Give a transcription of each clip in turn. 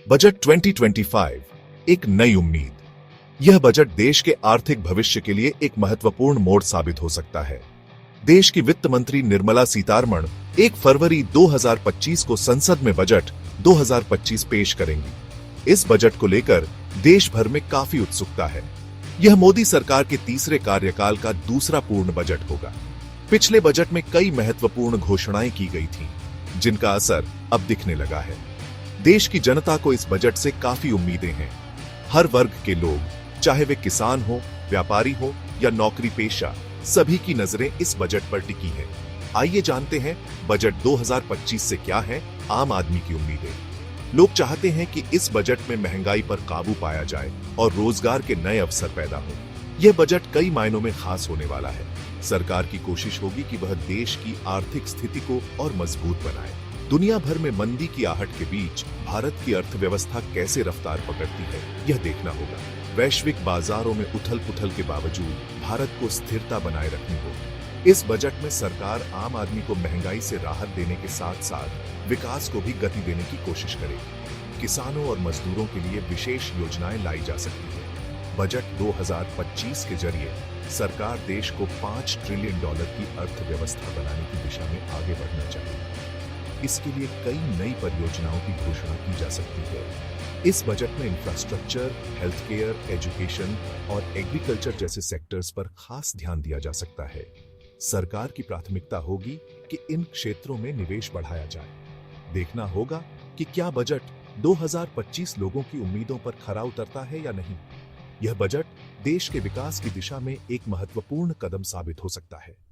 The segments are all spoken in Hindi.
बजट 2025 एक नई उम्मीद। यह बजट देश के आर्थिक भविष्य के लिए एक महत्वपूर्ण मोड़ साबित हो सकता है। देश की वित्त मंत्री निर्मला सीतारमण 1 फरवरी 2025 को संसद में बजट 2025 पेश करेंगी। इस बजट को लेकर देश भर में काफी उत्सुकता है। यह मोदी सरकार के तीसरे कार्यकाल का दूसरा पूर्ण बजट होगा। पिछले बजट में कई महत्वपूर्ण घोषणाएं की गई थीं, जिनका असर अब दिखने लगा है। देश की जनता को इस बजट से काफी उम्मीदें हैं। हर वर्ग के लोग, चाहे वे किसान हो, व्यापारी हो या नौकरी पेशा, सभी की नजरें इस बजट पर टिकी हैं। आइए जानते हैं बजट 2025 से क्या है आम आदमी की उम्मीदें। लोग चाहते हैं कि इस बजट में महंगाई पर काबू पाया जाए और रोजगार के नए अवसर पैदा हो। यह बजट कई मायनों में खास होने वाला है। सरकार की कोशिश होगी कि वह देश की आर्थिक स्थिति को और मजबूत बनाए। दुनिया भर में मंदी की आहट के बीच भारत की अर्थव्यवस्था कैसे रफ्तार पकड़ती है, यह देखना होगा। वैश्विक बाजारों में उथल-पुथल के बावजूद भारत को स्थिरता बनाए रखनी होगी। इस बजट में सरकार आम आदमी को महंगाई से राहत देने के साथ साथ विकास को भी गति देने की कोशिश करेगी। किसानों और मजदूरों के लिए विशेष योजनाएं लाई जा सकती है। बजट 2025 के जरिए सरकार देश को $5 ट्रिलियन की अर्थव्यवस्था बनाने की दिशा में आगे बढ़ना चाहिए। इसके लिए कई नई परियोजनाओं की घोषणा की जा सकती है। इस बजट में इंफ्रास्ट्रक्चर, हेल्थ केयर, एजुकेशन और एग्रीकल्चर जैसे सेक्टर्स पर खास ध्यान दिया जा सकता है। सरकार की प्राथमिकता होगी कि इन क्षेत्रों में निवेश बढ़ाया जाए। देखना होगा कि क्या बजट 2025 लोगों की उम्मीदों पर खरा उतरता है या नहीं। यह बजट देश के विकास की दिशा में एक महत्वपूर्ण कदम साबित हो सकता है।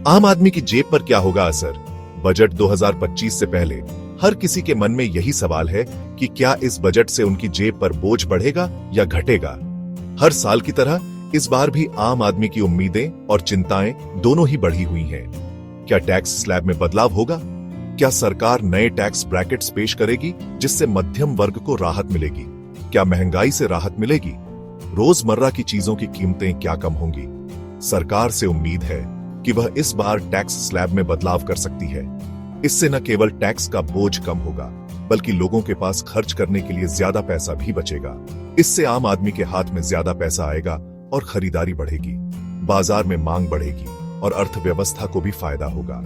आम आदमी की जेब पर क्या होगा असर? बजट 2025 से पहले हर किसी के मन में यही सवाल है कि क्या इस बजट से उनकी जेब पर बोझ बढ़ेगा या घटेगा। हर साल की तरह इस बार भी आम आदमी की उम्मीदें और चिंताएं दोनों ही बढ़ी हुई हैं। क्या टैक्स स्लैब में बदलाव होगा? क्या सरकार नए टैक्स ब्रैकेट्स पेश करेगी जिससे मध्यम वर्ग को राहत मिलेगी? क्या महंगाई से राहत मिलेगी? रोजमर्रा की चीजों की कीमतें क्या कम होंगी? सरकार से उम्मीद है कि वह इस बार टैक्स स्लैब में बदलाव कर सकती है। इससे न केवल टैक्स का बोझ कम होगा, बल्कि लोगों के पास खर्च करने के लिए ज्यादा पैसा भी बचेगा। इससे आम आदमी के हाथ में ज्यादा पैसा आएगा और खरीदारी बढ़ेगी, बाजार में मांग बढ़ेगी और अर्थव्यवस्था को भी फायदा होगा।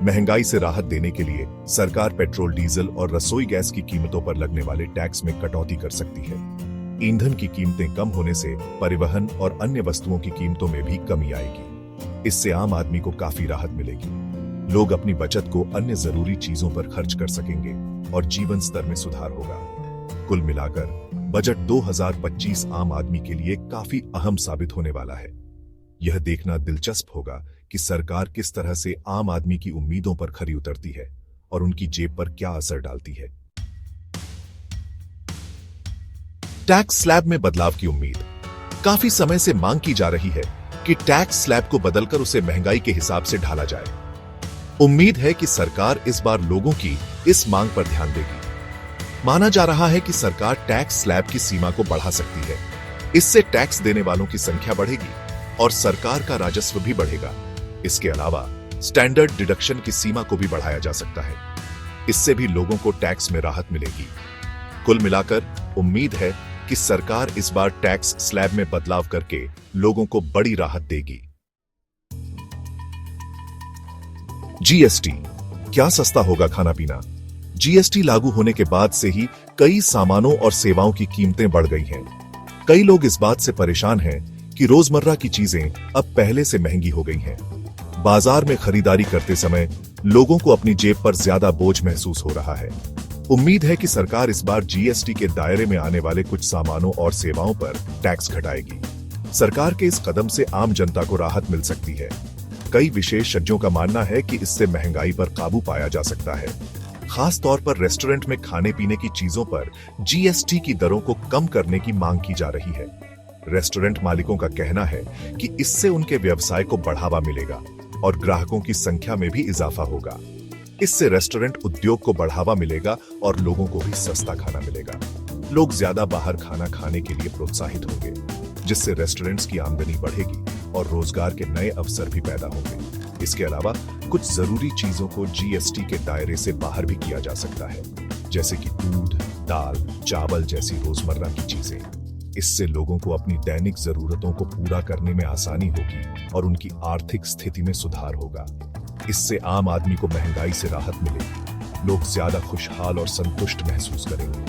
महंगाई से राहत देने के लिए सरकार पेट्रोल, डीजल और रसोई गैस की कीमतों पर लगने वाले टैक्स में कटौती कर सकती है। ईंधन की कीमतें कम होने से परिवहन और अन्य वस्तुओं की कीमतों में भी कमी आएगी। इससे आम आदमी को काफी राहत मिलेगी। लोग अपनी बचत को अन्य जरूरी चीजों पर खर्च कर सकेंगे और जीवन स्तर में सुधार होगा। कुल मिलाकर बजट 2025 आम आदमी के लिए काफी अहम साबित होने वाला है। यह देखना दिलचस्प होगा कि सरकार किस तरह से आम आदमी की उम्मीदों पर खरी उतरती है और उनकी जेब पर क्या असर डालती है। टैक्स स्लैब में बदलाव की उम्मीद। काफी समय से मांग की जा रही है कि टैक्स स्लैब को बदलकर उसे महंगाई के हिसाब से ढाला जाए। उम्मीद है कि सरकार इस बार लोगों की इस मांग पर ध्यान देगी। माना जा रहा है कि सरकार टैक्स स्लैब की सीमा को बढ़ा सकती है। इससे टैक्स देने वालों की संख्या बढ़ेगी और सरकार का राजस्व भी बढ़ेगा। इसके अलावा स्टैंडर्ड डिडक्शन की सीमा को भी बढ़ाया जा सकता है। इससे भी लोगों को टैक्स में राहत मिलेगी। कुल मिलाकर उम्मीद है कि सरकार इस बार टैक्स स्लैब में बदलाव करके लोगों को बड़ी राहत देगी। जीएसटी। क्या सस्ता होगा खाना पीना? जीएसटी लागू होने के बाद से ही कई सामानों और सेवाओं की कीमतें बढ़ गई हैं। कई लोग इस बात से परेशान हैं कि रोजमर्रा की चीजें अब पहले से महंगी हो गई हैं। बाजार में खरीदारी करते समय लोगों को अपनी जेब पर ज्यादा बोझ महसूस हो रहा है। उम्मीद है कि सरकार इस बार जीएसटी के दायरे में आने वाले कुछ सामानों और सेवाओं पर टैक्स घटाएगी। सरकार के इस कदम से आम जनता को राहत मिल सकती है। कई विशेषज्ञों का मानना है कि इससे महंगाई पर काबू पाया जा सकता है। खास तौर पर रेस्टोरेंट में खाने पीने की चीजों पर जीएसटी की दरों को कम करने की मांग की जा रही है। रेस्टोरेंट मालिकों का कहना है कि इससे उनके व्यवसाय को बढ़ावा मिलेगा और ग्राहकों की संख्या में भी इजाफा होगा। इससे रेस्टोरेंट उद्योग को बढ़ावा मिलेगा और लोगों को भी सस्ता खाना मिलेगा। लोग ज्यादा बाहर खाना खाने के लिए प्रोत्साहित होंगे, जिससे रेस्टोरेंट्स की आमदनी बढ़ेगी और रोजगार के नए अवसर भी पैदा होंगे। इसके अलावा कुछ जरूरी चीजों को जीएसटी के दायरे से बाहर भी किया जा सकता है, जैसे कि दूध, दाल, चावल जैसी रोजमर्रा की चीजें। इससे लोगों को अपनी दैनिक जरूरतों को पूरा करने में आसानी होगी और उनकी आर्थिक स्थिति में सुधार होगा। इससे आम आदमी को महंगाई से राहत मिलेगी, लोग ज्यादा खुशहाल और संतुष्ट महसूस करेंगे,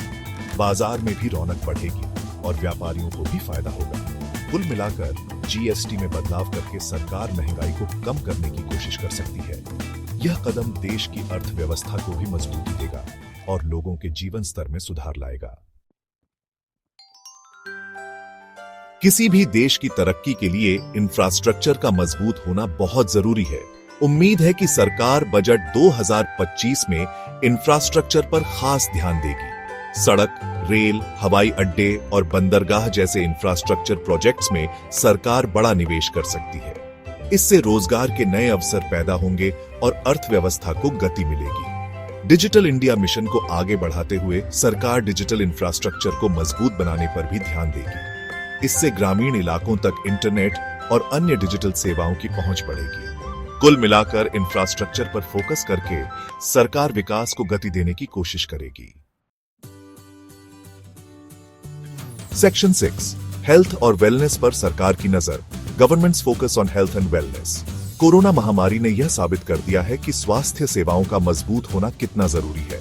बाजार में भी रौनक बढ़ेगी और व्यापारियों को भी फायदा होगा। कुल मिलाकर जीएसटी में बदलाव करके सरकार महंगाई को कम करने की कोशिश कर सकती है। यह कदम देश की अर्थव्यवस्था को भी मजबूती देगा और लोगों के जीवन स्तर में सुधार लाएगा। किसी भी देश की तरक्की के लिए इंफ्रास्ट्रक्चर का मजबूत होना बहुत जरूरी है। उम्मीद है कि सरकार बजट 2025 में इंफ्रास्ट्रक्चर पर खास ध्यान देगी। सड़क, रेल, हवाई अड्डे और बंदरगाह जैसे इंफ्रास्ट्रक्चर प्रोजेक्ट्स में सरकार बड़ा निवेश कर सकती है। इससे रोजगार के नए अवसर पैदा होंगे और अर्थव्यवस्था को गति मिलेगी। डिजिटल इंडिया मिशन को आगे बढ़ाते हुए सरकार डिजिटल इंफ्रास्ट्रक्चर को मजबूत बनाने पर भी ध्यान देगी। इससे ग्रामीण इलाकों तक इंटरनेट और अन्य डिजिटल सेवाओं की पहुंच बढ़ेगी। कुल मिलाकर इंफ्रास्ट्रक्चर पर फोकस करके सरकार विकास को गति देने की कोशिश करेगी। सेक्शन 6, हेल्थ और वेलनेस पर सरकार की नजर। Governments focus on health and wellness. Corona महामारी ने यह साबित कर दिया है कि स्वास्थ्य सेवाओं का मजबूत होना कितना जरूरी है।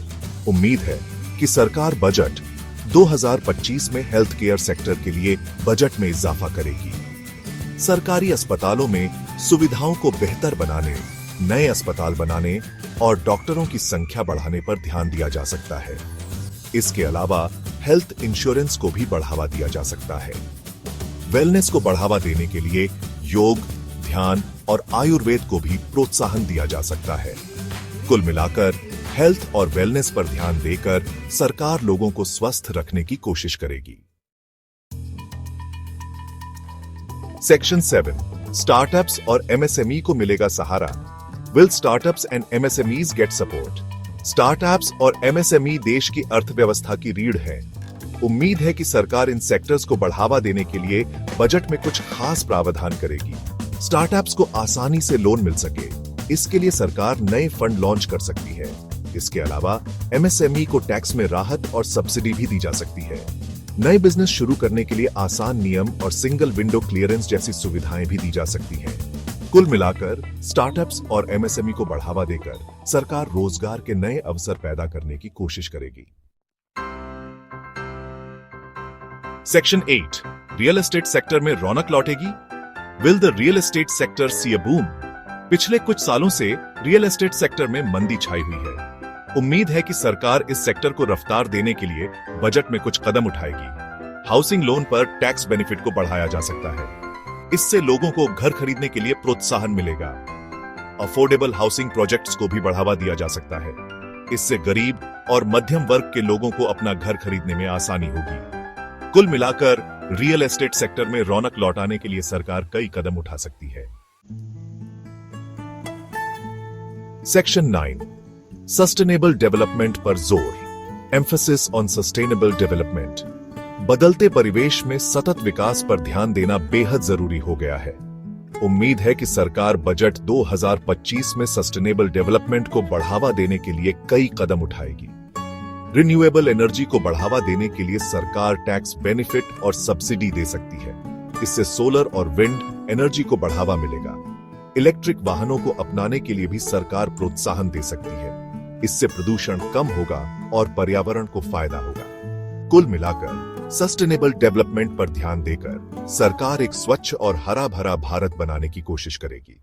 उम्मीद है कि सरकार बजट 2025 में हेल्थ केयर सेक्टर के लिए बजट में इजाफा करेगी। सरकारी अस्पतालों में सुविधाओं को बेहतर बनाने, नए अस्पताल बनाने और डॉक्टरों की संख्या बढ़ाने पर ध्यान दिया जा सकता है। इसके अलावा हेल्थ इंश्योरेंस को भी बढ़ावा दिया जा सकता है। वेलनेस को बढ़ावा देने के लिए योग, ध्यान और आयुर्वेद को भी प्रोत्साहन दिया जा सकता है। कुल मिलाकर हेल्थ और वेलनेस पर ध्यान देकर सरकार लोगों को स्वस्थ रखने की कोशिश करेगी। सेक्शन 7, स्टार्टअप्स और एमएसएमई को मिलेगा सहारा। Will startups and MSMEs get support? Startups और एमएसएमई देश की अर्थव्यवस्था की रीढ़ है। उम्मीद है कि सरकार इन सेक्टर्स को बढ़ावा देने के लिए बजट में कुछ खास प्रावधान करेगी। स्टार्टअप्स को आसानी से लोन मिल सके, इसके लिए सरकार नए फंड लॉन्च कर सकती है। इसके अलावा एमएसएमई को टैक्स में राहत और सब्सिडी भी दी जा सकती है। नए बिजनेस शुरू करने के लिए आसान नियम और सिंगल विंडो क्लियरेंस जैसी सुविधाएं भी दी जा सकती हैं। कुल मिलाकर स्टार्टअप्स और एमएसएमई को बढ़ावा देकर सरकार रोजगार के नए अवसर पैदा करने की कोशिश करेगी। सेक्शन 8, रियल एस्टेट सेक्टर में रौनक लौटेगी। Will the real estate sector see a boom? पिछले कुछ सालों से रियल एस्टेट सेक्टर में मंदी छाई हुई है। उम्मीद है कि सरकार इस सेक्टर को रफ्तार देने के लिए बजट में कुछ कदम उठाएगी। हाउसिंग लोन पर टैक्स बेनिफिट को बढ़ाया जा सकता है। इससे लोगों को घर खरीदने के लिए प्रोत्साहन मिलेगा। अफोर्डेबल हाउसिंग प्रोजेक्ट्स को भी बढ़ावा दिया जा सकता है। इससे गरीब और मध्यम वर्ग के लोगों को अपना घर खरीदने में आसानी होगी। कुल मिलाकर रियल एस्टेट सेक्टर में रौनक लौटाने के लिए सरकार कई कदम उठा सकती है। सेक्शन 9, सस्टेनेबल डेवलपमेंट पर जोर। Emphasis on sustainable development. बदलते परिवेश में सतत विकास पर ध्यान देना बेहद जरूरी हो गया है। उम्मीद है कि सरकार बजट 2025 में सस्टेनेबल डेवलपमेंट को बढ़ावा देने के लिए कई कदम उठाएगी। रिन्यूएबल एनर्जी को बढ़ावा देने के लिए सरकार टैक्स बेनिफिट और सब्सिडी दे सकती है। इससे सोलर और विंड एनर्जी को बढ़ावा मिलेगा। इलेक्ट्रिक वाहनों को अपनाने के लिए भी सरकार प्रोत्साहन दे सकती है। इससे प्रदूषण कम होगा और पर्यावरण को फायदा होगा। कुल मिलाकर सस्टेनेबल डेवलपमेंट पर ध्यान देकर सरकार एक स्वच्छ और हरा भरा भारत बनाने की कोशिश करेगी।